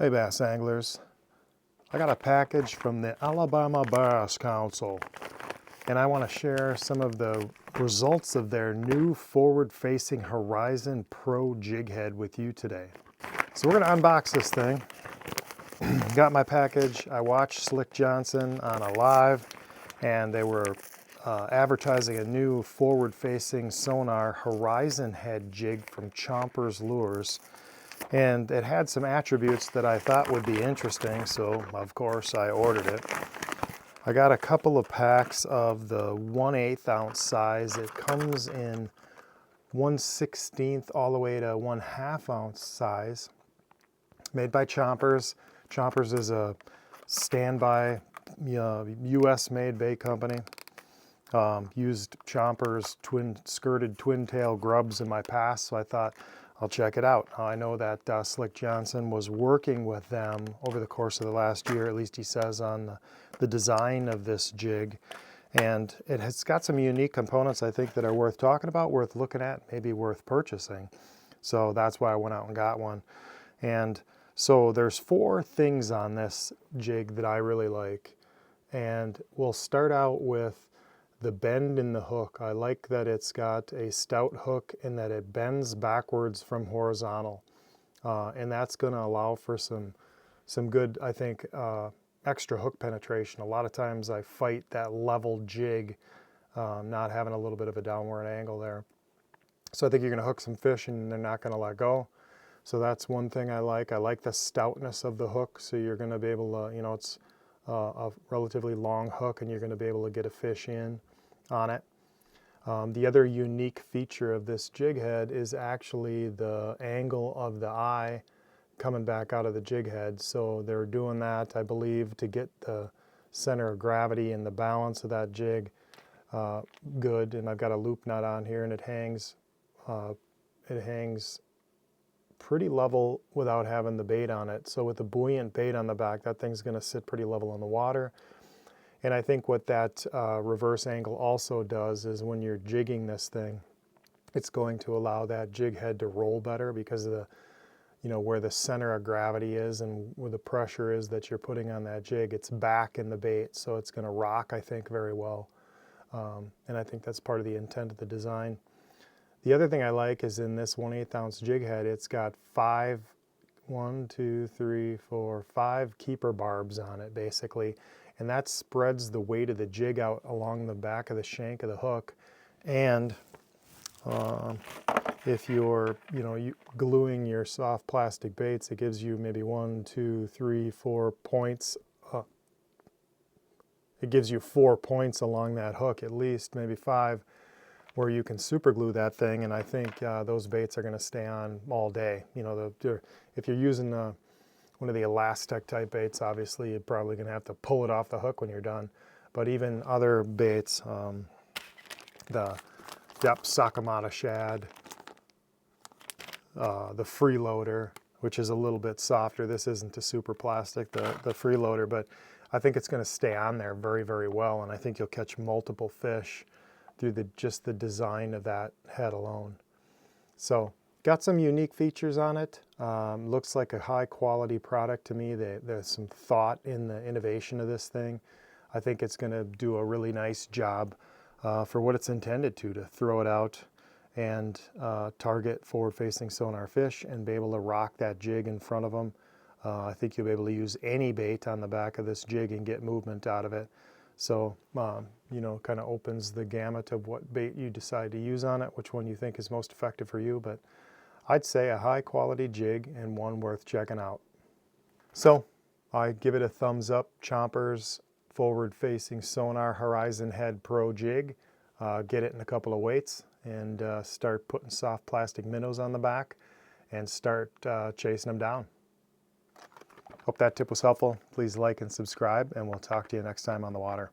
Hey bass anglers, I got a package from the Alabama Bass Council and I want to share some of the results of their new forward-facing Horizon Pro Jig Head with you today. So we're going to unbox this thing. Got my package. I watched Slick Johnson on a live and they were advertising a new forward-facing sonar Horizon Head jig from Chompers Lures. And it had some attributes that I thought would be interesting, so of course I ordered it. I got a couple of packs of the 1/8 ounce size. It comes in 1/16 all the way to 1/2 ounce size. Made by Chompers. Chompers is a standby US made bait company. Used Chompers skirted twin tail grubs in my past, so I thought I'll check it out. I know that Slick Johnson was working with them over the course of the last year, at least he says on the design of this jig. And it has got some unique components I think that are worth talking about, worth looking at, maybe worth purchasing. So that's why I went out and got one. And so there's 4 things on this jig that I really like. And we'll start out with the bend in the hook. I like that it's got a stout hook and that it bends backwards from horizontal. And that's going to allow for some good, I think, extra hook penetration. A lot of times I fight that level jig, not having a little bit of a downward angle there. So I think you're going to hook some fish and they're not going to let go. So that's one thing I like. I like the stoutness of the hook. So you're going to be able to, you know, it's a relatively long hook and you're going to be able to get a fish in on it. The other unique feature of this jig head is actually the angle of the eye coming back out of the jig head. So they're doing that, I believe, to get the center of gravity and the balance of that jig good. And I've got a loop nut on here and it hangs pretty level without having the bait on it. So with the buoyant bait on the back, that thing's going to sit pretty level in the water. And I think what that reverse angle also does is when you're jigging this thing, it's going to allow that jig head to roll better because of the, you know, where the center of gravity is and where the pressure is that you're putting on that jig, it's back in the bait. So it's going to rock, I think, very well. And I think that's part of the intent of the design. The other thing I like is in this 1/8 ounce jig head, it's got 5 keeper barbs on it, basically. And that spreads the weight of the jig out along the back of the shank of the hook. And if you're, gluing your soft plastic baits, it gives you maybe 1, 2, 3, 4 points. It gives you 4 points along that hook, at least, maybe 5, where you can super glue that thing. And I think those baits are going to stay on all day. You know, if you're using one of the elastic type baits, obviously you're probably going to have to pull it off the hook when you're done. But even other baits, the Sakamata shad, the freeloader, which is a little bit softer. This isn't a super plastic, the freeloader, but I think it's going to stay on there very, very well. And I think you'll catch multiple fish through just the design of that head alone. So got some unique features on it. Looks like a high quality product to me. There's some thought in the innovation of this thing. I think it's going to do a really nice job for what it's intended to throw it out and target forward-facing sonar fish and be able to rock that jig in front of them. I think you'll be able to use any bait on the back of this jig and get movement out of it. So, kind of opens the gamut of what bait you decide to use on it, which one you think is most effective for you. But I'd say a high quality jig and one worth checking out. So I give it a thumbs up. Chompers forward-facing sonar Horizon Head Pro Jig. Get it in a couple of weights and start putting soft plastic minnows on the back and start chasing them down. Hope that tip was helpful. Please like and subscribe, and we'll talk to you next time on the water.